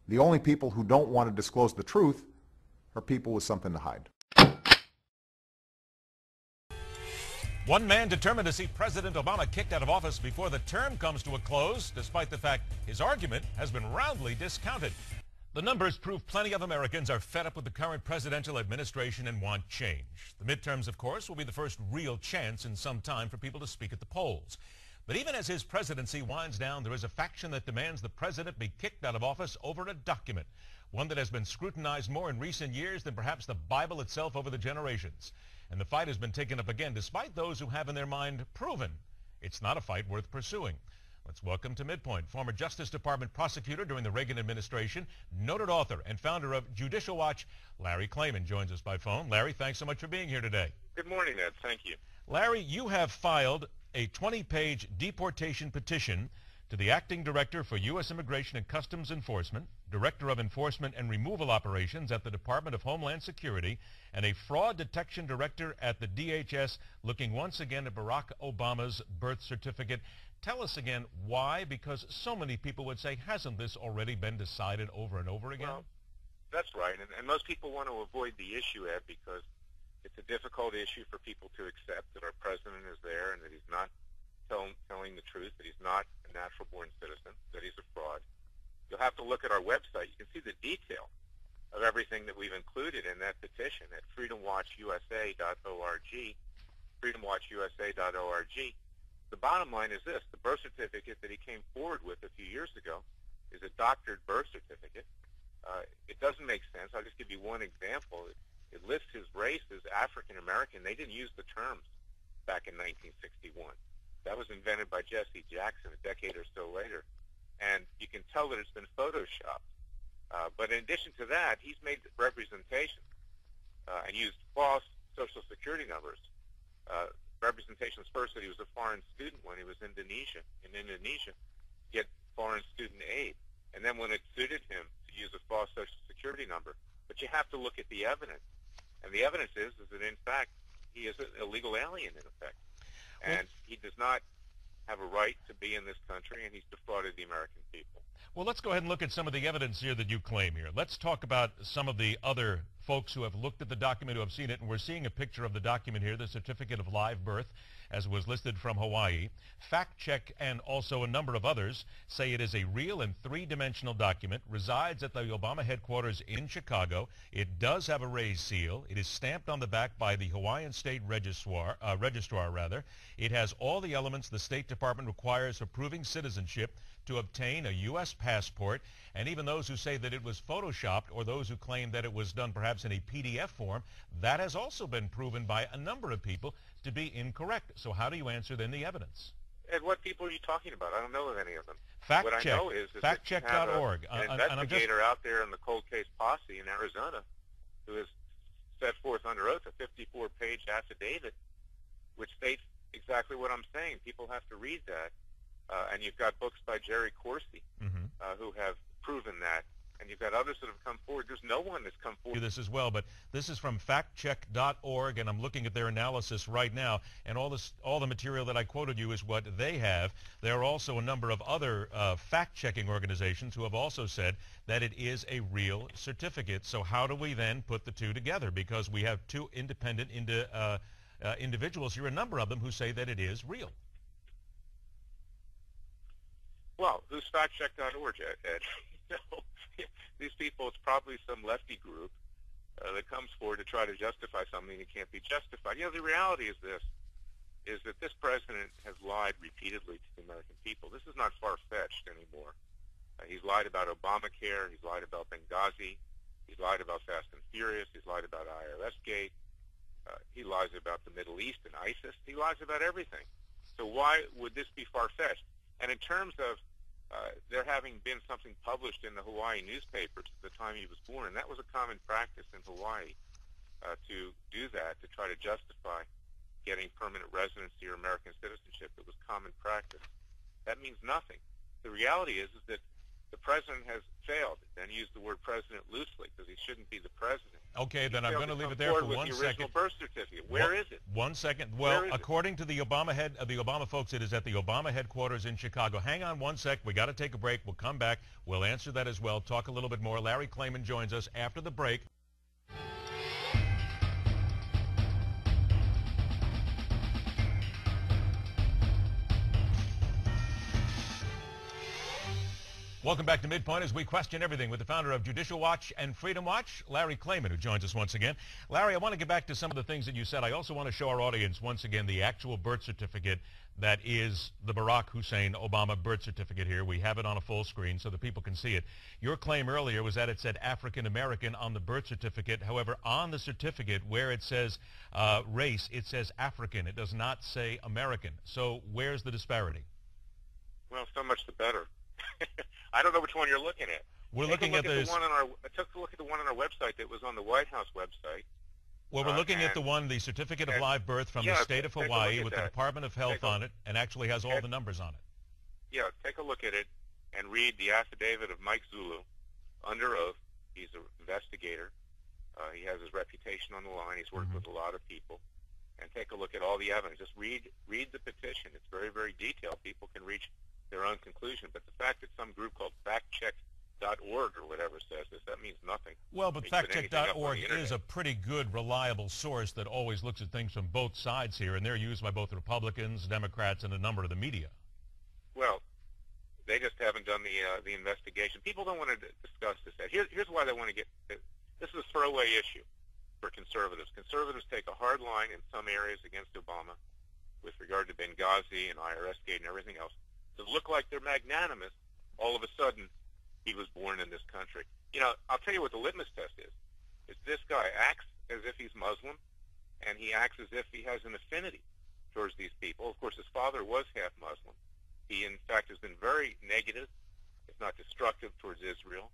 The only people who don't want to disclose the truth are people with something to hide. One man determined to see President Obama kicked out of office before the term comes to a close, despite the fact his argument has been roundly discounted. The numbers prove plenty of Americans are fed up with the current presidential administration and want change. The midterms, of course, will be the first real chance in some time for people to speak at the polls. But even as his presidency winds down, there is a faction that demands the president be kicked out of office over a document, one that has been scrutinized more in recent years than perhaps the Bible itself over the generations. And the fight has been taken up again, despite those who have in their mind proven it's not a fight worth pursuing. Let's welcome to Midpoint former Justice Department prosecutor during the Reagan administration, noted author and founder of Judicial Watch, Larry Klayman, joins us by phone. Larry, thanks so much for being here today. Good morning, Ed. Thank you. Larry, you have filed a 20-page deportation petition to the acting director for U.S. Immigration and Customs Enforcement, director of Enforcement and Removal Operations at the Department of Homeland Security, and a fraud detection director at the DHS, looking once again at Barack Obama's birth certificate. Tell us again why, because so many people would say, hasn't this already been decided over and over again? Well, that's right, and most people want to avoid the issue, Ed, because it's a difficult issue for people to accept that our president is there and that he's not telling the truth, that he's not a natural-born citizen, that he's a fraud. You'll have to look at our website. You can see the detail of everything that we've included in that petition at freedomwatchusa.org, freedomwatchusa.org. The bottom line is this: the birth certificate that he came forward with a few years ago is a doctored birth certificate. It doesn't make sense. I'll just give you one example. It lists his race as African American. They didn't use the terms back in 1961. That was invented by Jesse Jackson a decade or so later. And you can tell that it's been photoshopped. But in addition to that, he's made representations and used false Social Security numbers. Representations first that he was a foreign student when he was in Indonesia, to get foreign student aid. And then when it suited him to use a false Social Security number. But you have to look at the evidence. And the evidence is that, in fact, he is an illegal alien, in effect. And he does not have a right to be in this country, and he's defrauded the American people. Well, let's go ahead and look at some of the evidence here that you claim here. Let's talk about some of the other folks who have looked at the document, who have seen it, and we're seeing a picture of the document here, the Certificate of Live Birth, as was listed from Hawaii. Fact Check and also a number of others say it is a real and three-dimensional document, resides at the Obama headquarters in Chicago. It does have a raised seal. It is stamped on the back by the Hawaiian State Registrar. It has all the elements the State Department requires for proving citizenship to obtain a U.S. passport, and even those who say that it was photoshopped or those who claim that it was done perhaps in a PDF form, that has also been proven by a number of people to be incorrect. So how do you answer then the evidence? And what people are you talking about? I don't know of any of them. Fact what check. I know is factcheck.org. An investigator out there in the cold case posse in Arizona who has set forth under oath a 54-page affidavit which states exactly what I'm saying. People have to read that. And you've got books by Jerry Corsi who have proven that. And you've got others that have come forward. There's no one that's come forward. This as well, but this is from factcheck.org, and I'm looking at their analysis right now, and all the material that I quoted you is what they have. There are also a number of other fact-checking organizations who have also said that it is a real certificate. So how do we then put the two together? Because we have two independent individuals here, a number of them, who say that it is real. Well, who's factcheck.org, Ed? These people, it's probably some lefty group that comes forward to try to justify something that can't be justified. You know, the reality is this, is that this president has lied repeatedly to the American people. This is not far-fetched anymore. He's lied about Obamacare. He's lied about Benghazi. He's lied about Fast and Furious. He's lied about IRS Gate. He lies about the Middle East and ISIS. He lies about everything. So why would this be far-fetched? And in terms of there having been something published in the Hawaii newspapers at the time he was born, and that was a common practice in Hawaii to do that, to try to justify getting permanent residency or American citizenship. It was common practice. That means nothing. The reality is that the president has failed, and used the word president loosely because he shouldn't be the president. Okay, then I'm failed going to leave come it there for forward 1 with the original second. birth certificate. Where is it? 1 second. Well, Where is it? according to the Obama folks, it is at the Obama headquarters in Chicago. Hang on 1 sec. We got to take a break. We'll come back. We'll answer that as well. Talk a little bit more. Larry Klayman joins us after the break. Welcome back to Midpoint as we question everything with the founder of Judicial Watch and Freedom Watch, Larry Klayman, who joins us once again. Larry, I want to get back to some of the things that you said. I also want to show our audience once again the actual birth certificate that is the Barack Hussein Obama birth certificate here. We have it on a full screen so that people can see it. Your claim earlier was that it said African American on the birth certificate. However, on the certificate where it says race, it says African. It does not say American. So where's the disparity? Well, so much the better. I don't know which one you're looking at. We're looking at the one on our. I took a look at the one on our website that was on the White House website. Well, we're looking at the one, the certificate of live birth from the state of Hawaii with the Department of Health on it, and actually has all the numbers on it. Yeah, take a look at it and read the affidavit of Mike Zulu under oath. He's an investigator. He has his reputation on the line. He's worked with a lot of people. And take a look at all the evidence. Just read the petition. It's very, very detailed. People can reach their own conclusion. But the fact that some group called factcheck.org or whatever says this, that means nothing. Well, but factcheck.org is a pretty good, reliable source that always looks at things from both sides here, and they're used by both Republicans, Democrats, and a number of the media. Well, they just haven't done the investigation. People don't want to discuss this. Here's why they want to get this is a throwaway issue for conservatives. Conservatives take a hard line in some areas against Obama with regard to Benghazi and IRS gate and everything else. To look like they're magnanimous, all of a sudden he was born in this country. You know, I'll tell you what the litmus test is. This guy acts as if he's Muslim, and he acts as if he has an affinity towards these people. Of course, his father was half Muslim. He, in fact, has been very negative, if not destructive, towards Israel.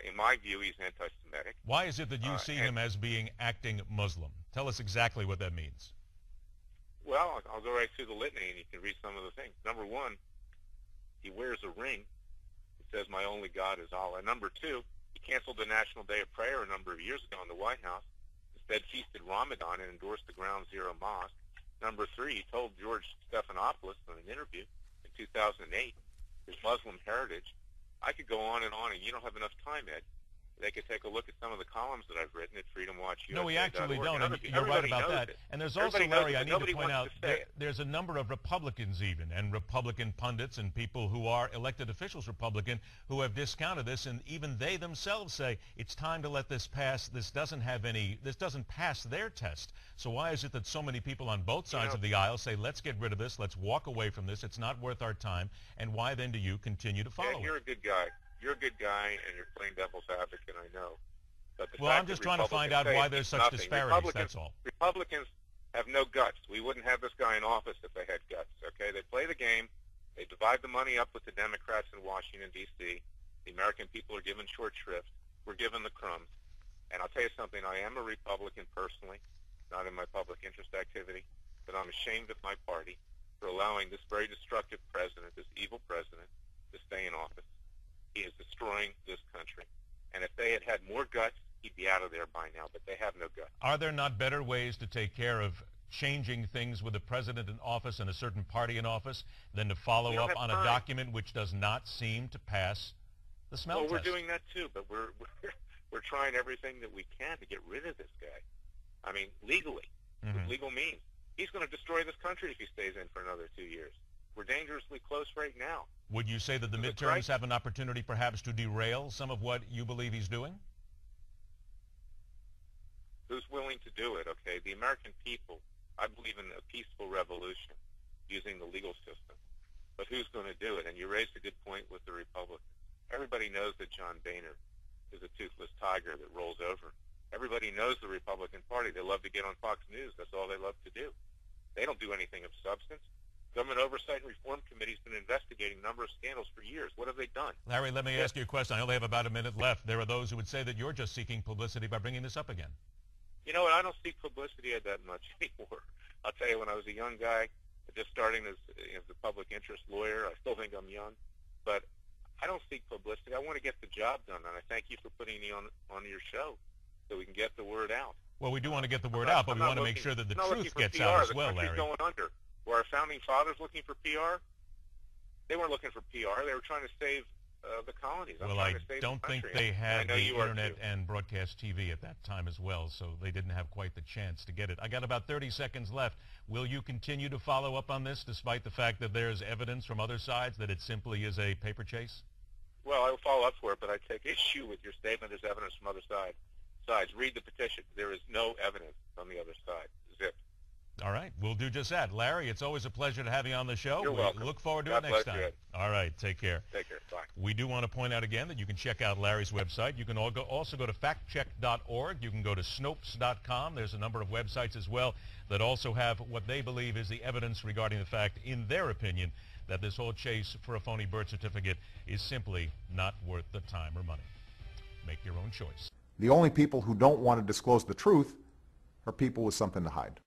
In my view, he's anti-Semitic. Why is it that you see him as being acting Muslim? Tell us exactly what that means. Well, I'll go right through the litany, and you can read some of the things. Number one, he wears a ring. It says, "My only God is Allah." Number two, he canceled the National Day of Prayer a number of years ago in the White House. Instead, feasted Ramadan and endorsed the Ground Zero Mosque. Number three, he told George Stephanopoulos in an interview in 2008 his Muslim heritage. I could go on, and you don't have enough time, Ed. They could take a look at some of the columns that I've written at Freedom Watch. No, we actually don't, and you're right about that. And there's also, Larry, I need to point out, there's a number of Republicans even, and Republican pundits and people who are elected officials Republican who have discounted this, and even they themselves say it's time to let this pass. This doesn't pass their test. So why is it that so many people on both sides of the aisle say, let's get rid of this, let's walk away from this, it's not worth our time, and why then do you continue to follow it? You're a good guy. You're a good guy, and you're playing devil's advocate, I know. But well, I'm just trying to find out why there's such disparities, that's all. Republicans have no guts. We wouldn't have this guy in office if they had guts, okay? They play the game. They divide the money up with the Democrats in Washington, D.C. The American people are given short shrift. We're given the crumbs. And I'll tell you something. I am a Republican personally, not in my public interest activity, but I'm ashamed of my party for allowing this very destructive president, this evil president, to stay in office. He is destroying this country. And if they had had more guts, he'd be out of there by now, but they have no guts. Are there not better ways to take care of changing things with the president in office and a certain party in office than to follow up on a document which does not seem to pass the smell test? Well, we're doing that too, but we're trying everything that we can to get rid of this guy. I mean, legally, with legal means. He's going to destroy this country if he stays in for another 2 years. We're dangerously close right now. Would you say that the midterms have an opportunity perhaps to derail some of what you believe he's doing? Who's willing to do it, okay? The American people, I believe in a peaceful revolution using the legal system. But who's going to do it? And you raised a good point with the Republicans. Everybody knows that John Boehner is a toothless tiger that rolls over. Everybody knows the Republican Party. They love to get on Fox News. That's all they love to do. They don't do anything of substance. Government Oversight and Reform Committee has been investigating a number of scandals for years. What have they done? Larry, let me ask you a question. I only have about a minute left. There are those who would say that you're just seeking publicity by bringing this up again. You know what? I don't seek publicity that much anymore. I'll tell you, when I was a young guy, just starting as a public interest lawyer, I still think I'm young, but I don't seek publicity. I want to get the job done, and I thank you for putting me on your show. so we can get the word out. Well, we do want to get the word out, but we want to make sure that the truth gets PR. out as The well, country's Larry. going under. Were our founding fathers looking for PR? They weren't looking for PR. They were trying to save the colonies. Well, I don't think they had the internet and broadcast TV at that time as well, so they didn't have quite the chance to get it. I got about 30 seconds left. Will you continue to follow up on this, despite the fact that there's evidence from other sides that it simply is a paper chase? Well, I will follow up for it, but I take issue with your statement. There's evidence from other sides. Read the petition. There is no evidence from the other side. Zip. All right, we'll do just that. Larry, it's always a pleasure to have you on the show. You're welcome. Look forward to God it next bless time. you. All right, take care. Take care. Bye. We do want to point out again that you can check out Larry's website. You can also go to factcheck.org. You can go to Snopes.com. There's a number of websites as well that also have what they believe is the evidence regarding the fact, in their opinion, that this whole chase for a phony birth certificate is simply not worth the time or money. Make your own choice. The only people who don't want to disclose the truth are people with something to hide.